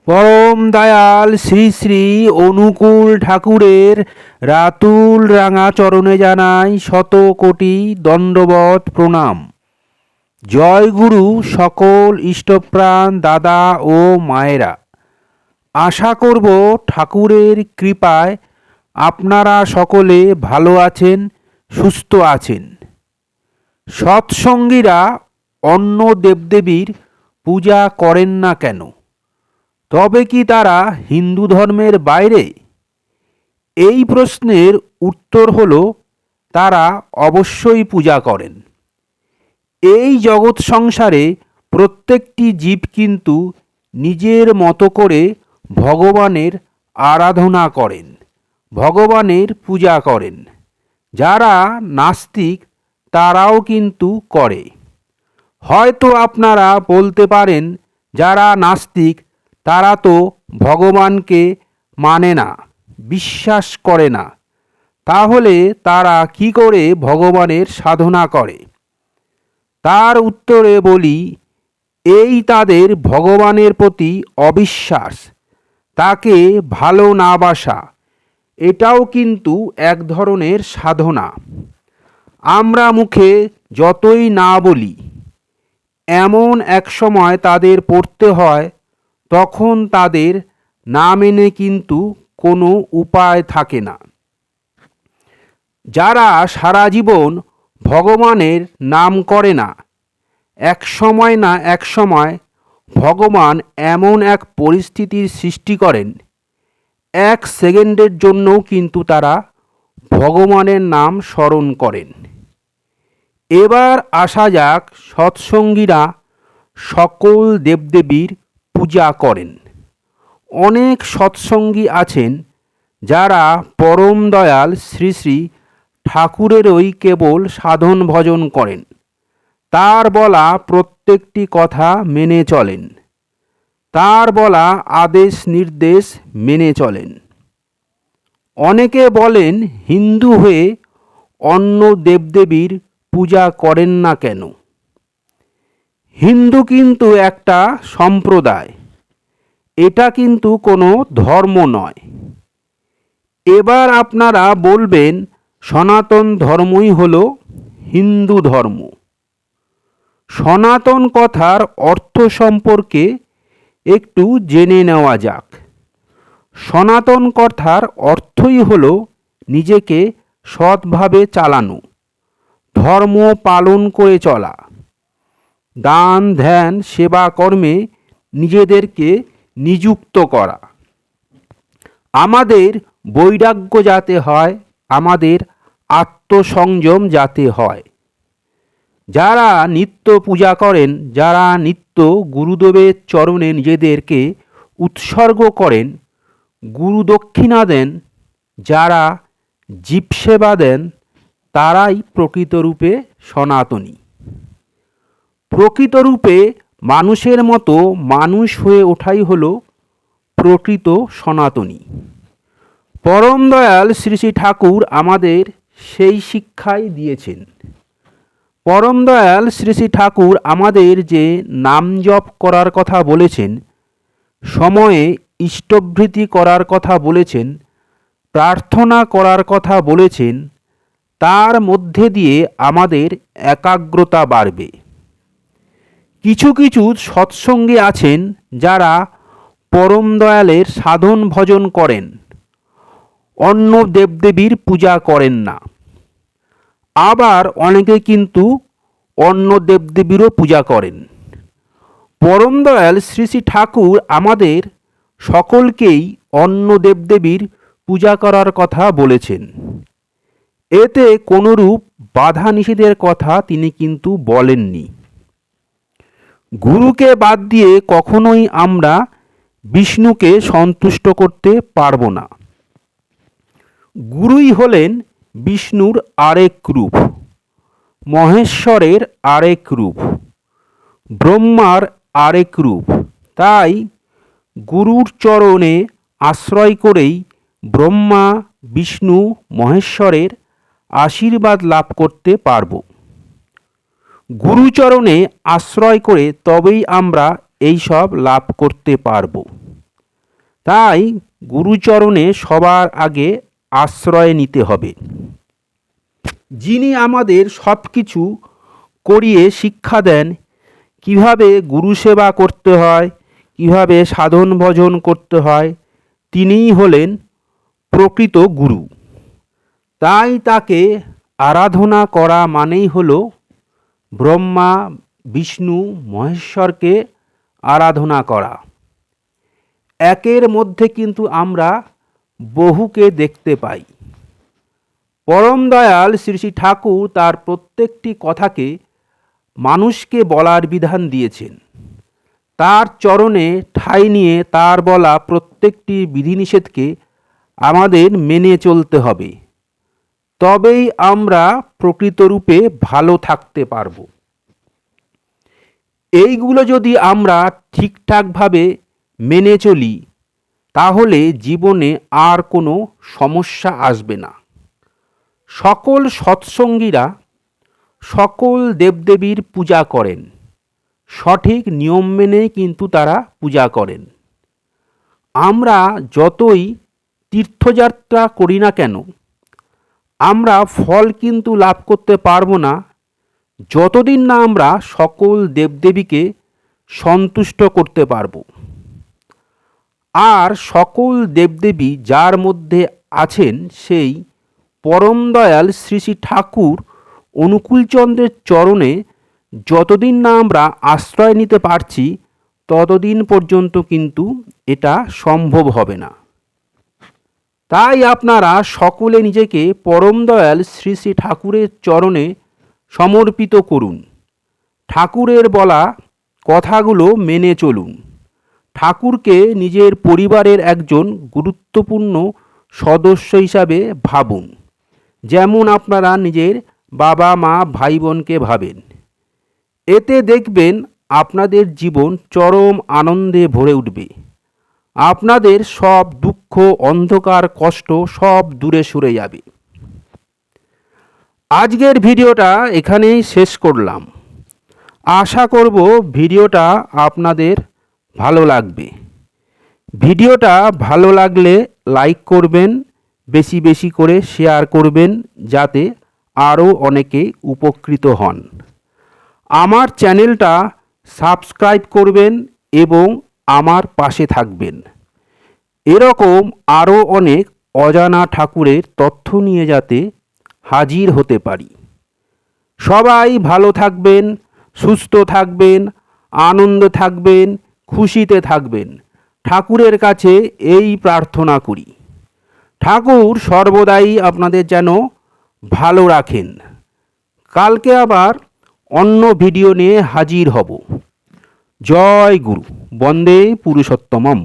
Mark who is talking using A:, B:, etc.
A: পরম দয়াল শ্রী শ্রী অনুকূল ঠাকুরের রাতুল রাঙা চরণে জানাই শত কোটি দণ্ডবত প্রণাম। জয় গুরু সকল ইষ্টপ্রাণ দাদা ও মায়েরা। আশা করব ঠাকুরের কৃপায় আপনারা সকলে ভালো আছেন, সুস্থ আছেন। সৎসঙ্গীরা অন্য দেবদেবীর পূজা করেন না কেন? তবে কি তারা হিন্দু ধর্মের বাইরে? এই প্রশ্নের উত্তর হলো তারা অবশ্যই পূজা করেন। এই জগৎ সংসারে প্রত্যেকটি জীব কিন্তু নিজের মতো করে ভগবানের আরাধনা করেন, ভগবানের পূজা করেন। যারা নাস্তিক তারাও কিন্তু করে। হয়তো আপনারা বলতে পারেন, যারা নাস্তিক তারা তো ভগবানকে মানে না, বিশ্বাস করে না, তাহলে তারা কি করে ভগবানের সাধনা করে? তার উত্তরে বলি, এই তাদের ভগবানের প্রতি অবিশ্বাস, তাকে ভালো না বাসা, এটাও কিন্তু এক ধরনের সাধনা। আমরা মুখে যতই না বলি, এমন এক সময় তাদের পড়তে হয়, তখন তাদের না মেনে কিন্তু কোনো উপায় থাকে না। যারা সারা জীবন ভগবানের নাম করে না, এক সময় না এক সময় ভগবান এমন এক পরিস্থিতির সৃষ্টি করেন, এক সেকেন্ডের জন্যও কিন্তু তারা ভগবানের নাম স্মরণ করেন। এবার আসা যাক, সৎসঙ্গীরা সকল দেবদেবীর পূজা করেন। অনেক সৎসঙ্গী আছেন যারা পরম দয়াল শ্রী শ্রী ঠাকুরেরই কেবল সাধন ভজন করেন, তার বলা প্রত্যেকটি কথা মেনে চলেন, তার বলা আদেশ নির্দেশ মেনে চলেন। অনেকে বলেন, হিন্দু হয়ে অন্য দেবদেবীর পূজা করেন না কেন? হিন্দু কিন্তু একটা সম্প্রদায়, এটা কিন্তু কোনো ধর্ম নয়। এবার আপনারা বলবেন, সনাতন ধর্মই হলো হিন্দু ধর্ম। সনাতন কথার অর্থ সম্পর্কে একটু জেনে নেওয়া যাক। সনাতন কথার অর্থই হলো নিজেকে সৎভাবে চালানো, ধর্ম পালন করে চলা, দান ধ্যান সেবা কর্মে নিজেদেরকে নিযুক্ত করা। আমাদের বৈরাগ্য যাতে হয়, আমাদের আত্মসংযম যাতে হয়। যারা নিত্য পূজা করেন, যারা নিত্য গুরুদেবের চরণে নিজেদেরকে উৎসর্গ করেন, গুরু দক্ষিণা দেন, যারা জীবসেবা দেন, তারাই প্রকৃতরূপে সনাতনী। প্রকৃতরূপে মানুষের মতো মানুষ হয়ে ওঠাই হলো প্রকৃত সনাতনী। পরম দয়াল শ্রী শ্রী ঠাকুর আমাদের সেই শিক্ষাই দিয়েছেন। পরম দয়াল শ্রী শ্রী ঠাকুর আমাদের যে নাম জপ করার কথা বলেছেন, সময়ে ইষ্টভৃতি করার কথা বলেছেন, প্রার্থনা করার কথা বলেছেন, তার মধ্যে দিয়ে আমাদের একাগ্রতা বাড়বে। কিছু কিছু সৎসঙ্গী আছেন যারা পরম দয়ালের সাধন ভজন করেন, অন্য দেবদেবীর পূজা করেন না। আবার অনেকে কিন্তু অন্য দেবদেবীরও পূজা করেন। পরম দয়াল শ্রী শ্রী ঠাকুর আমাদের সকলকেই অন্য দেবদেবীর পূজা করার কথা বলেছেন। এতে কোনরূপ বাধা নিষেধের কথা তিনি কিন্তু বলেননি। গুরুকে বাদ দিয়ে কখনোই আমরা বিষ্ণুকে সন্তুষ্ট করতে পারব না। গুরুই হলেন বিষ্ণুর আরেক রূপ, মহেশ্বরের আরেক রূপ, ব্রহ্মার আরেক রূপ। তাই গুরুর চরণে আশ্রয় করেই ব্রহ্মা বিষ্ণু মহেশ্বরের আশীর্বাদ লাভ করতে পারব। গুরুচরণে আশ্রয় করে তবেই আমরা এই সব লাভ করতে পারব। তাই গুরুচরণে সবার আগে আশ্রয় নিতে হবে। যিনি আমাদের সব কিছু করিয়ে শিক্ষা দেন, কিভাবে গুরু সেবা করতে হয়, কিভাবে সাধন ভজন করতে হয়, তিনিই হলেন প্রকৃত গুরু। তাই তাকে আরাধনা করা মানেই হলো ব্রহ্মা, বিষ্ণু, মহেশ্বরকে আরাধনা করা। একের মধ্যে কিন্তু আমরা বহুকে দেখতে পাই। পরম দয়াল শ্রী শ্রী ঠাকুর তার প্রত্যেকটি কথাকে মানুষকে বলার বিধান দিয়েছেন। তার চরণে ঠাঁই নিয়ে তার বলা প্রত্যেকটি বিধিনিষেধকে আমাদের মেনে চলতে হবে। তবেই আমরা প্রকৃতরূপে ভালো থাকতে পারব। এইগুলো যদি আমরা ঠিকঠাকভাবে মেনে চলি, তাহলে জীবনে আর কোনো সমস্যা আসবে না। সকল সৎসঙ্গীরা সকল দেবদেবীর পূজা করেন, সঠিক নিয়ম মেনেই কিন্তু তারা পূজা করেন। আমরা যতই তীর্থযাত্রা করি না কেন, আমরা ফল কিন্তু লাভ করতে পারবো না যতদিন না আমরা সকল দেবদেবীকে সন্তুষ্ট করতে পারবো। আর সকল দেবদেবী যার মধ্যে আছেন সেই পরম দয়াল শ্রী শ্রী ঠাকুর অনুকূলচন্দ্রের চরণে যতদিন না আমরা আশ্রয় নিতে পারছি, ততদিন পর্যন্ত কিন্তু এটা সম্ভব হবে না। তাই আপনারা সকলে নিজেকে পরম দয়াল শ্রী শ্রী ঠাকুরের চরণে সমর্পিত করুন। ঠাকুরের বলা কথাগুলো মেনে চলুন। ঠাকুরকে নিজের পরিবারের একজন গুরুত্বপূর্ণ সদস্য হিসাবে ভাবুন, যেমন আপনারা নিজের বাবা মা ভাই বোনকে ভাবেন। এতে দেখবেন আপনাদের জীবন চরম আনন্দে ভরে উঠবে। আপনাদের সব দুঃখ, অন্ধকার, কষ্ট সব দূরে সরে যাবে। আজকের ভিডিওটা এখানেই শেষ করলাম। আশা করব ভিডিওটা আপনাদের ভালো লাগবে। ভিডিওটা ভালো লাগলে লাইক করবেন, বেশি বেশি করে শেয়ার করবেন, যাতে আরও অনেকে উপকৃত হন। আমার চ্যানেলটা সাবস্ক্রাইব করবেন এবং আমার পাশে থাকবেন। এরকম আরও অনেক অজানা ঠাকুরের তথ্য নিয়ে যাতে হাজির হতে পারি। সবাই ভালো থাকবেন, সুস্থ থাকবেন, আনন্দ থাকবেন, খুশিতে থাকবেন। ঠাকুরের কাছে এই প্রার্থনা করি। ঠাকুর সর্বদাই আপনাদের যেন ভালো রাখেন। কালকে আবার অন্য ভিডিও নিয়ে হাজির হব। জয় গুরু। বন্দে পুরুষোত্তমম।